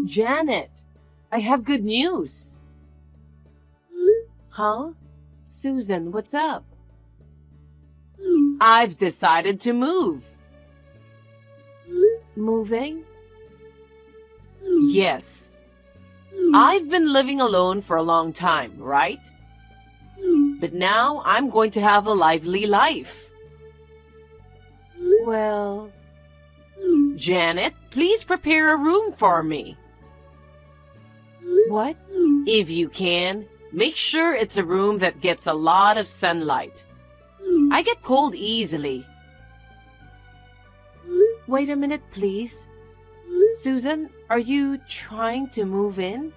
Janet, I have good news. Huh? Susan, what's up? I've decided to move. Moving? Yes. I've been living alone for a long time, right? But now I'm going to have a lively life. Well, Janet, please prepare a room for me. What? If you can, make sure it's a room that gets a lot of sunlight. I get cold easily. Wait a minute, please. Susan, are you trying to move in?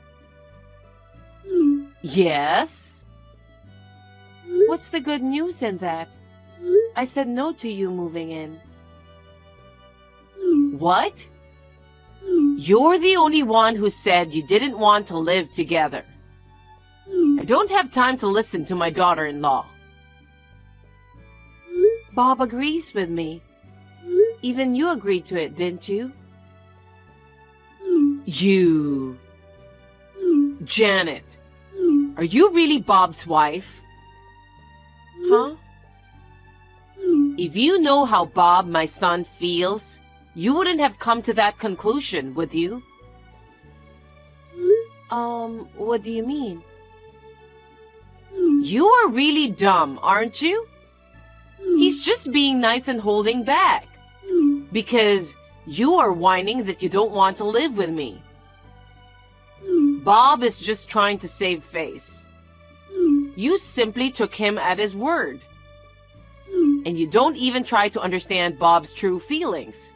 Yes. What's the good news in that? I said no to you moving in. What? You're the only one who said you didn't want to live together. I don't have time to listen to my daughter-in-law. Bob agrees with me. Even you agreed to it, didn't you? You... Janet, are you really Bob's wife? Huh? If you know how Bob, my son, feels, you wouldn't have come to that conclusion, would you? What do you mean? You are really dumb, aren't you? He's just being nice and holding back. Because you are whining that you don't want to live with me. Bob is just trying to save face. You simply took him at his word. And you don't even try to understand Bob's true feelings.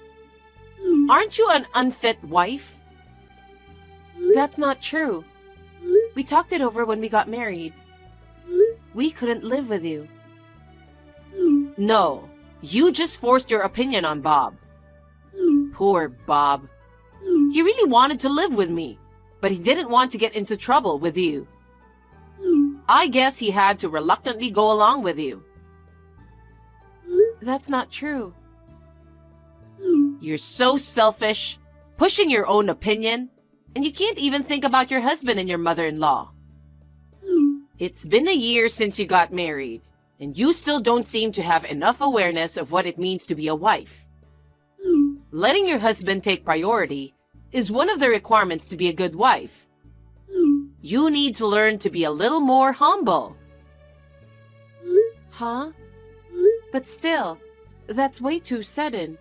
Aren't you an unfit wife? That's not true. We talked it over when we got married. We couldn't live with you. No, you just forced your opinion on Bob. Poor Bob. He really wanted to live with me, but he didn't want to get into trouble with you. I guess he had to reluctantly go along with you. That's not true. You're so selfish, pushing your own opinion, and you can't even think about your husband and your mother-in-law. It's been a year since you got married, and you still don't seem to have enough awareness of what it means to be a wife. Letting your husband take priority is one of the requirements to be a good wife. You need to learn to be a little more humble. Huh? But still, that's way too sudden.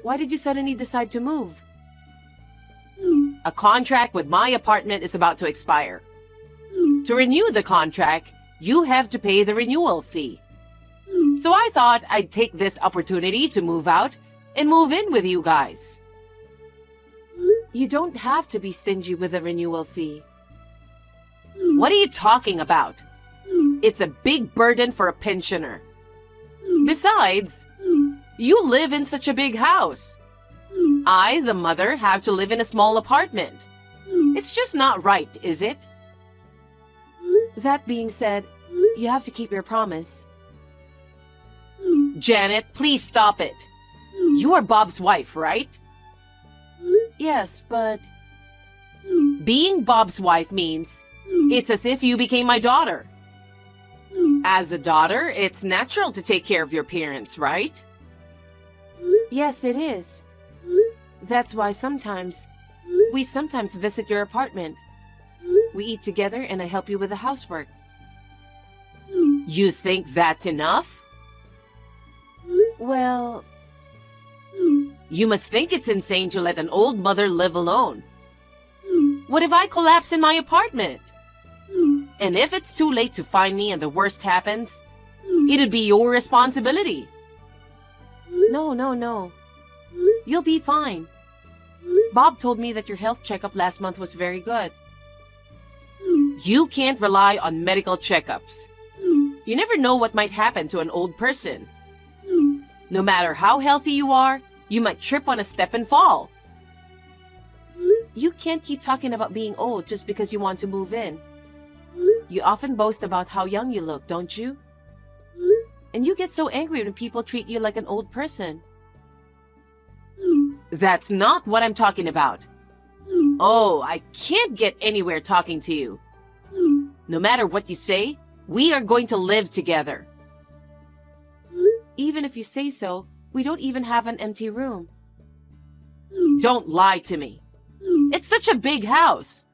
Why did you suddenly decide to move? A contract with my apartment is about to expire. To renew the contract, you have to pay the renewal fee. So I thought I'd take this opportunity to move out and move in with you guys. You don't have to be stingy with the renewal fee. What are you talking about? It's a big burden for a pensioner. Besides, you live in such a big house. I, the mother, have to live in a small apartment. It's just not right, is it? That being said, you have to keep your promise. Janet, please stop it. You are Bob's wife, right? Yes, but... Being Bob's wife means it's as if you became my daughter. As a daughter, it's natural to take care of your parents, right? Yes, it is. That's why we sometimes visit your apartment. We eat together and I help you with the housework. You think that's enough? Well... You must think it's insane to let an old mother live alone. What if I collapse in my apartment? And if it's too late to find me and the worst happens, it'd be your responsibility. No. You'll be fine. Bob told me that your health checkup last month was very good. You can't rely on medical checkups. You never know what might happen to an old person. No matter how healthy you are, you might trip on a step and fall. You can't keep talking about being old just because you want to move in. You often boast about how young you look, don't you? And you get so angry when people treat you like an old person. That's not what I'm talking about. Oh, I can't get anywhere talking to you. No matter what you say, we are going to live together. Even if you say so, we don't even have an empty room. Don't lie to me. It's such a big house.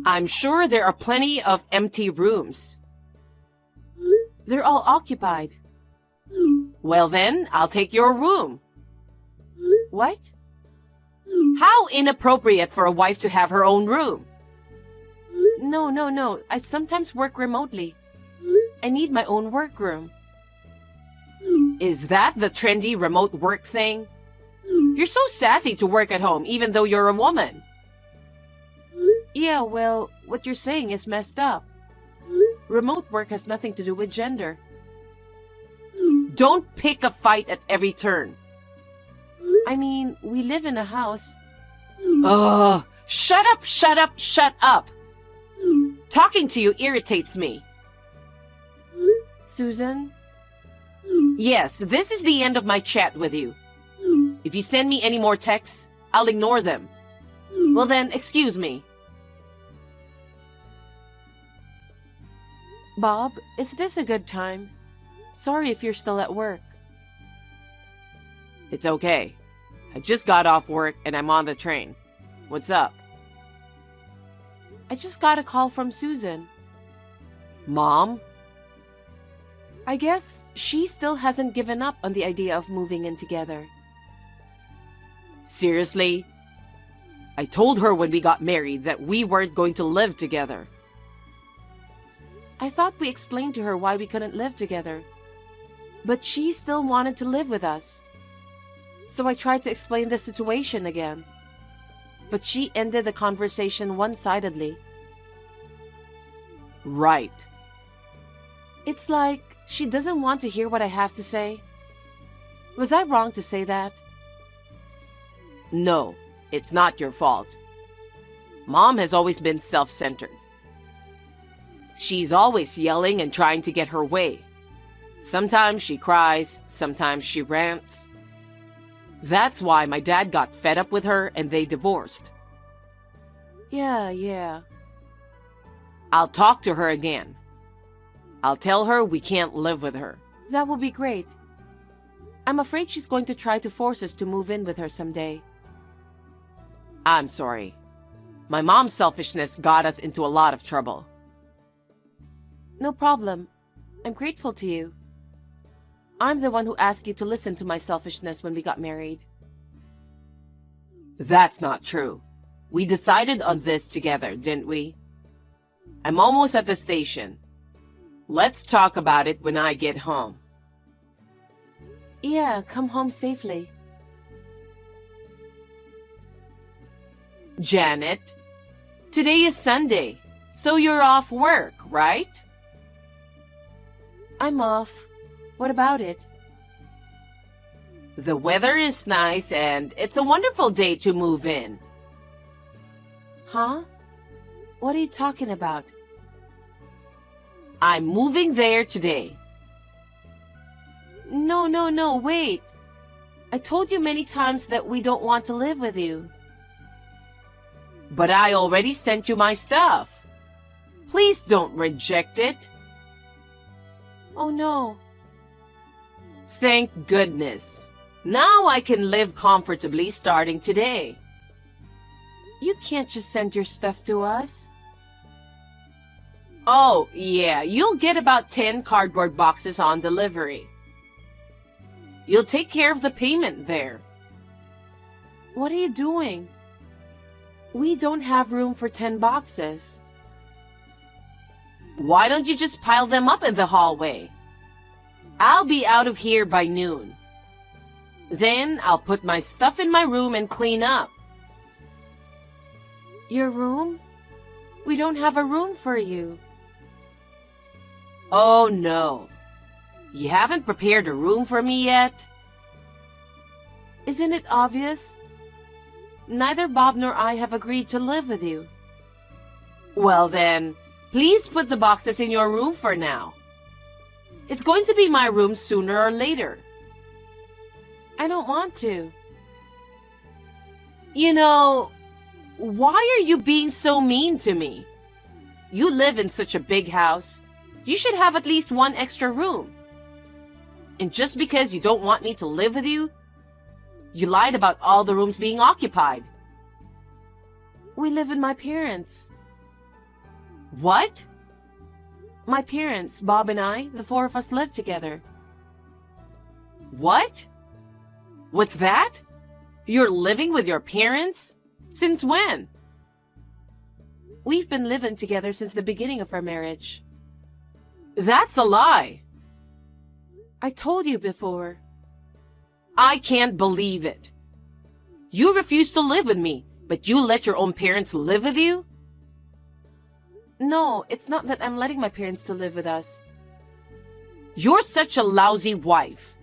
I'm sure there are plenty of empty rooms. They're all occupied. Well then, I'll take your room. What? How inappropriate for a wife to have her own room. No. I sometimes work remotely. I need my own workroom. Is that the trendy remote work thing? You're so sassy to work at home even though you're a woman. Yeah, well, what you're saying is messed up. Remote work has nothing to do with gender. Don't pick a fight at every turn. I mean, we live in a house. Ugh! Shut up! Talking to you irritates me. Susan? Yes, this is the end of my chat with you. If you send me any more texts, I'll ignore them. Well then, excuse me. Bob, is this a good time? Sorry if you're still at work. It's okay. I just got off work and I'm on the train. What's up? I just got a call from Susan. Mom? I guess she still hasn't given up on the idea of moving in together. Seriously? I told her when we got married that we weren't going to live together. I thought we explained to her why we couldn't live together. But she still wanted to live with us. So I tried to explain the situation again. But she ended the conversation one-sidedly. Right. It's like she doesn't want to hear what I have to say. Was I wrong to say that? No, it's not your fault. Mom has always been self-centered. She's always yelling and trying to get her way. Sometimes she cries, sometimes she rants. That's why my dad got fed up with her and they divorced. Yeah. I'll talk to her again. I'll tell her we can't live with her. That will be great. I'm afraid she's going to try to force us to move in with her someday. I'm sorry. My mom's selfishness got us into a lot of trouble. No problem. I'm grateful to you. I'm the one who asked you to listen to my selfishness when we got married. That's not true. We decided on this together, didn't we? I'm almost at the station. Let's talk about it when I get home. Yeah, come home safely. Janet, today is Sunday, so you're off work, right? I'm off. What about it? The weather is nice and it's a wonderful day to move in. Huh? What are you talking about? I'm moving there today. No, wait. I told you many times that we don't want to live with you. But I already sent you my stuff. Please don't reject it. Oh no. Thank goodness. Now I can live comfortably starting today. You can't just send your stuff to us. Oh, yeah, you'll get about 10 cardboard boxes on delivery. You'll take care of the payment there. What are you doing? We don't have room for 10 boxes. Why don't you just pile them up in the hallway? I'll be out of here by noon. Then I'll put my stuff in my room and clean up. Your room? We don't have a room for you. Oh no. You haven't prepared a room for me yet? Isn't it obvious? Neither Bob nor I have agreed to live with you. Well then, please put the boxes in your room for now. It's going to be my room sooner or later. I don't want to. You know, Why are you being so mean to me? You live in such a big house. You should have at least one extra room. And just because you don't want me to live with you, you lied about all the rooms being occupied. We live with my parents. What? My parents, Bob and I, the four of us live together. What? What's that? You're living with your parents? Since when? We've been living together since the beginning of our marriage. That's a lie. I told you before. I can't believe it. You refuse to live with me, but you let your own parents live with you? No, it's not that I'm letting my parents to live with us. You're such a lousy wife.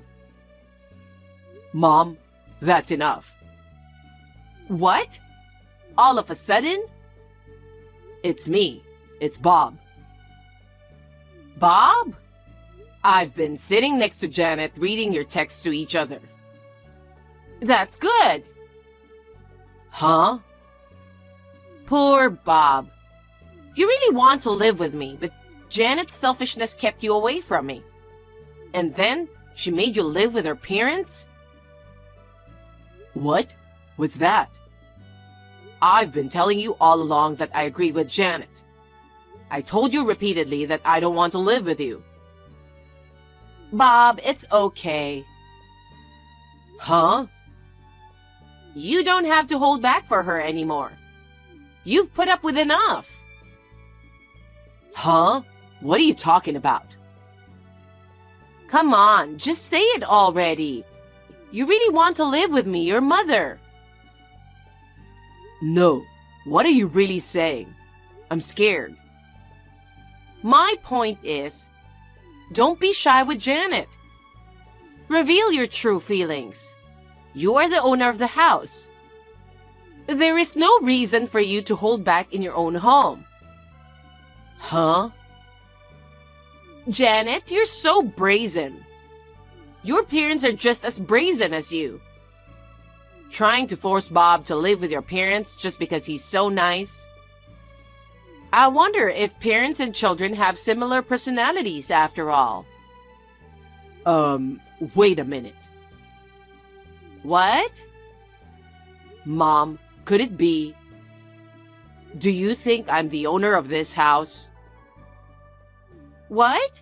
Mom, that's enough. What? All of a sudden? It's me. It's Bob. Bob? I've been sitting next to Janet reading your texts to each other. That's good. Huh? Poor Bob. You really want to live with me, but Janet's selfishness kept you away from me. And then she made you live with her parents? What was that? I've been telling you all along that I agree with Janet. I told you repeatedly that I don't want to live with you. Bob, it's okay. Huh? You don't have to hold back for her anymore. You've put up with enough. Huh? What are you talking about? Come on, just say it already. You really want to live with me, your mother. No. What are you really saying? I'm scared. My point is, don't be shy with Janet. Reveal your true feelings. You are the owner of the house. There is no reason for you to hold back in your own home. Huh? Janet, you're so brazen. Your parents are just as brazen as you. Trying to force Bob to live with your parents just because he's so nice. I wonder if parents and children have similar personalities after all. Wait a minute. What? Mom, could it be? Do you think I'm the owner of this house? What?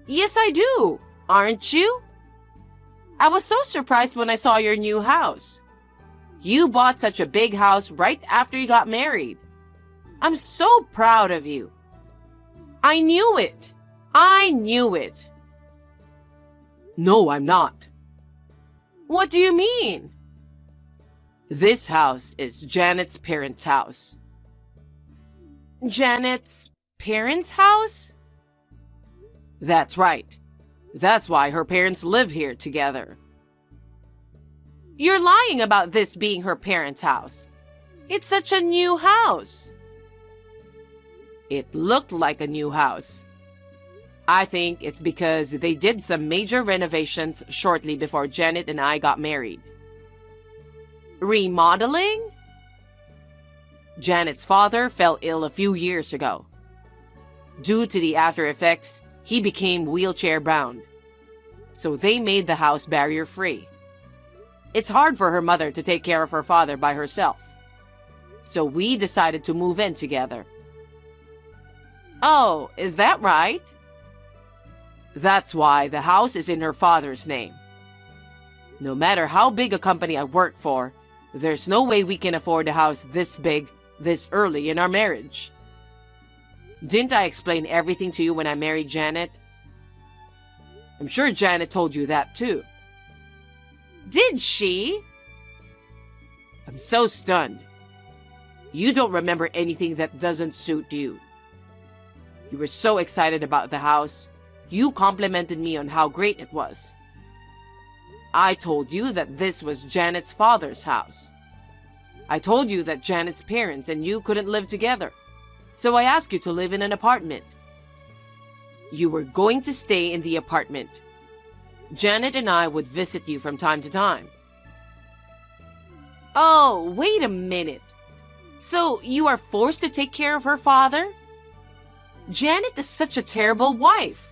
Yes, I do. Aren't you? I was so surprised when I saw your new house. You bought such a big house right after you got married. I'm so proud of you. I knew it. I knew it. No, I'm not. What do you mean? This house is Janet's parents' house. Janet's parents' house? That's right. That's why her parents live here together. You're lying about this being her parents' house. It's such a new house. It looked like a new house. I think it's because they did some major renovations shortly before Janet and I got married. Remodeling? Janet's father fell ill a few years ago. Due to the after effects, he became wheelchair-bound. So they made the house barrier-free. It's hard for her mother to take care of her father by herself. So we decided to move in together. Oh, is that right? That's why the house is in her father's name. No matter how big a company I work for, there's no way we can afford a house this big, this early in our marriage. Didn't I explain everything to you when I married Janet? I'm sure Janet told you that too. Did she? I'm so stunned. You don't remember anything that doesn't suit you. You were so excited about the house. You complimented me on how great it was. I told you that this was Janet's father's house. I told you that Janet's parents and you couldn't live together. So I asked you to live in an apartment. You were going to stay in the apartment. Janet and I would visit you from time to time. Oh, wait a minute. So you are forced to take care of her father? Janet is such a terrible wife.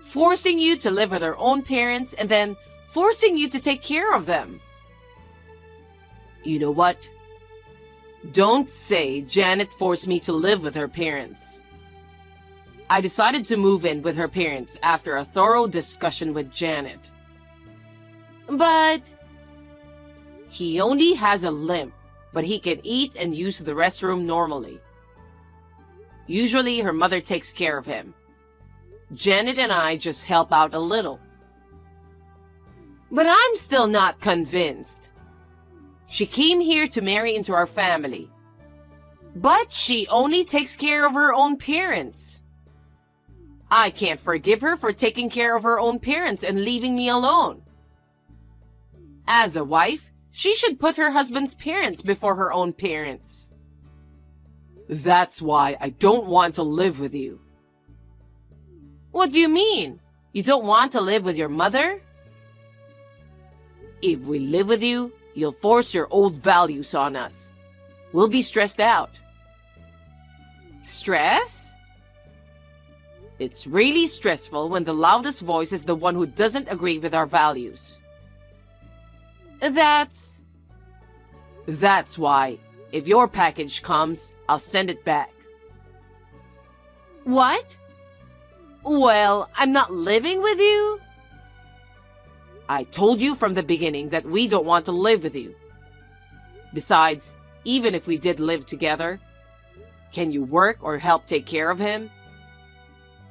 Forcing you to live with her own parents and then forcing you to take care of them. You know what? Don't say Janet forced me to live with her parents. I decided to move in with her parents after a thorough discussion with Janet. But he only has a limp, but he can eat and use the restroom normally. Usually her mother takes care of him. Janet and I just help out a little. But I'm still not convinced. She came here to marry into our family. But she only takes care of her own parents. I can't forgive her for taking care of her own parents and leaving me alone. As a wife, she should put her husband's parents before her own parents. That's why I don't want to live with you. What do you mean? You don't want to live with your mother? If we live with you, you'll force your old values on us. We'll be stressed out. Stress? It's really stressful when the loudest voice is the one who doesn't agree with our values. That's why, if your package comes, I'll send it back. What? Well, I'm not living with you? I told you from the beginning that we don't want to live with you. Besides, even if we did live together, can you work or help take care of him?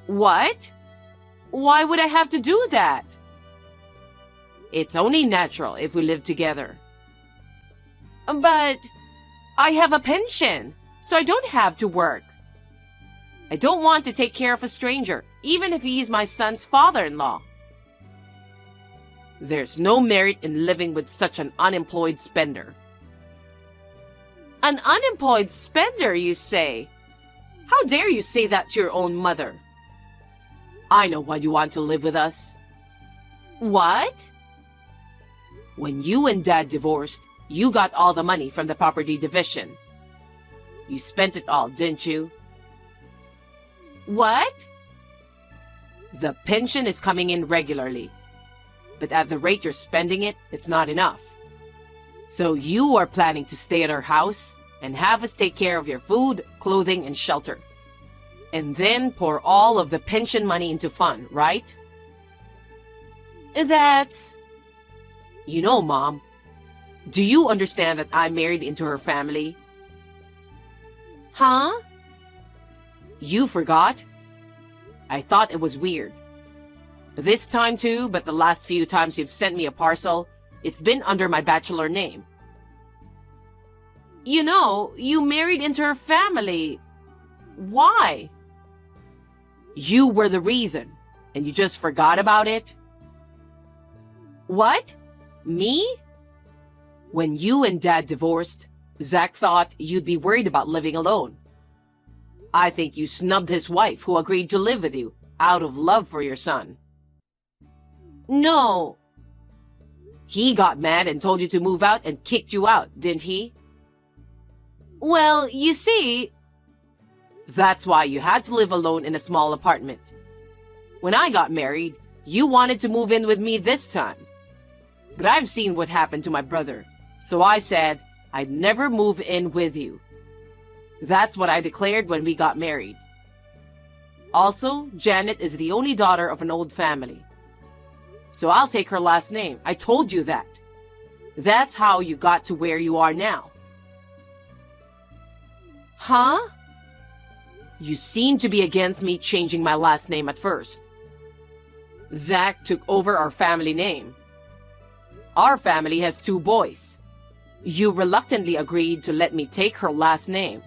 What? Why would I have to do that? It's only natural if we live together. But I have a pension, so I don't have to work. I don't want to take care of a stranger, even if he is my son's father-in-law. There's no merit in living with such an unemployed spender. An unemployed spender, you say? How dare you say that to your own mother? I know why you want to live with us. What? When you and Dad divorced, you got all the money from the property division. You spent it all, didn't you? What? The pension is coming in regularly. But at the rate you're spending it, it's not enough. So you are planning to stay at our house and have us take care of your food, clothing, and shelter. And then pour all of the pension money into fun, right? That's... You know, Mom, do you understand that I married into her family? Huh? You forgot? I thought it was weird. This time too, but the last few times you've sent me a parcel, it's been under my bachelor name. You know, you married into her family. Why? You were the reason, and you just forgot about it? What? Me? When you and Dad divorced, Zach thought you'd be worried about living alone. I think you snubbed his wife who agreed to live with you out of love for your son. No. He got mad and told you to move out and kicked you out, didn't he? Well, you see... That's why you had to live alone in a small apartment. When I got married, you wanted to move in with me this time. But I've seen what happened to my brother, so I said I'd never move in with you. That's what I declared when we got married. Also, Janet is the only daughter of an old family. So I'll take her last name. I told you that. That's how you got to where you are now. Huh? You seem to be against me changing my last name at first. Zach took over our family name. Our family has 2 boys. You reluctantly agreed to let me take her last name.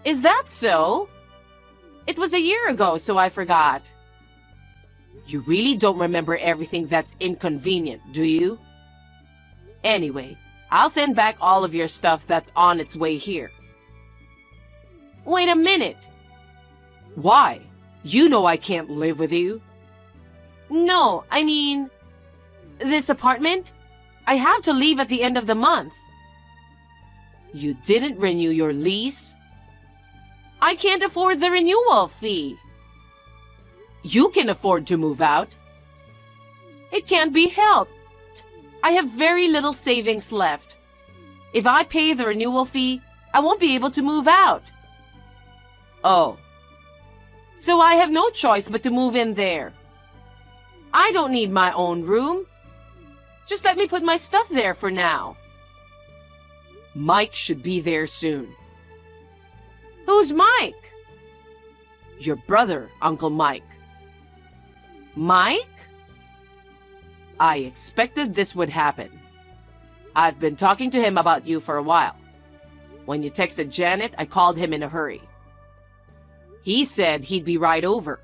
Is that so? It was a year ago, so I forgot. You really don't remember everything that's inconvenient, do you? Anyway, I'll send back all of your stuff that's on its way here. Wait a minute. Why? You know I can't live with you. No, I mean... This apartment? I have to leave at the end of the month. You didn't renew your lease? I can't afford the renewal fee. You can afford to move out. It can't be helped. I have very little savings left. If I pay the renewal fee, I won't be able to move out. Oh. So I have no choice but to move in there. I don't need my own room. Just let me put my stuff there for now. Mike should be there soon. Who's Mike? Your brother, Uncle Mike. Mike? I expected this would happen. I've been talking to him about you for a while. When you texted Janet, I called him in a hurry. He said he'd be right over.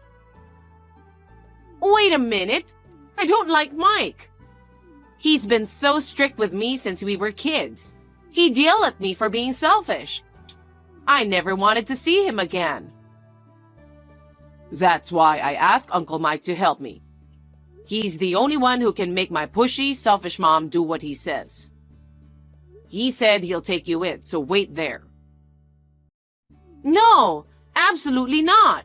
Wait a minute. I don't like Mike. He's been so strict with me since we were kids. He'd yell at me for being selfish. I never wanted to see him again. That's why I asked Uncle Mike to help me. He's the only one who can make my pushy, selfish mom do what he says. He said he'll take you in, so wait there. No, absolutely not.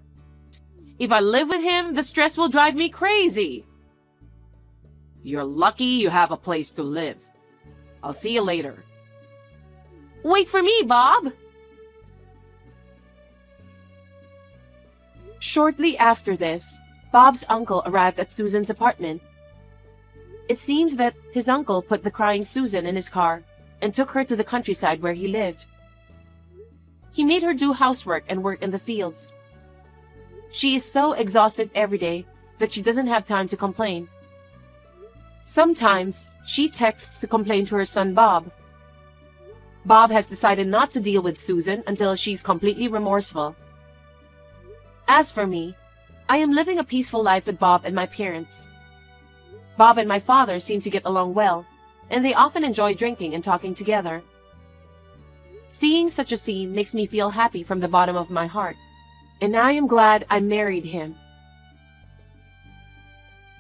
If I live with him, the stress will drive me crazy. You're lucky you have a place to live. I'll see you later. Wait for me, Bob. Shortly after this, Bob's uncle arrived at Susan's apartment. It seems that his uncle put the crying Susan in his car and took her to the countryside where he lived. He made her do housework and work in the fields. She is so exhausted every day that she doesn't have time to complain. Sometimes she texts to complain to her son Bob. Bob has decided not to deal with Susan until she's completely remorseful. As for me, I am living a peaceful life with Bob and my parents. Bob and my father seem to get along well, and they often enjoy drinking and talking together. Seeing such a scene makes me feel happy from the bottom of my heart, and I am glad I married him.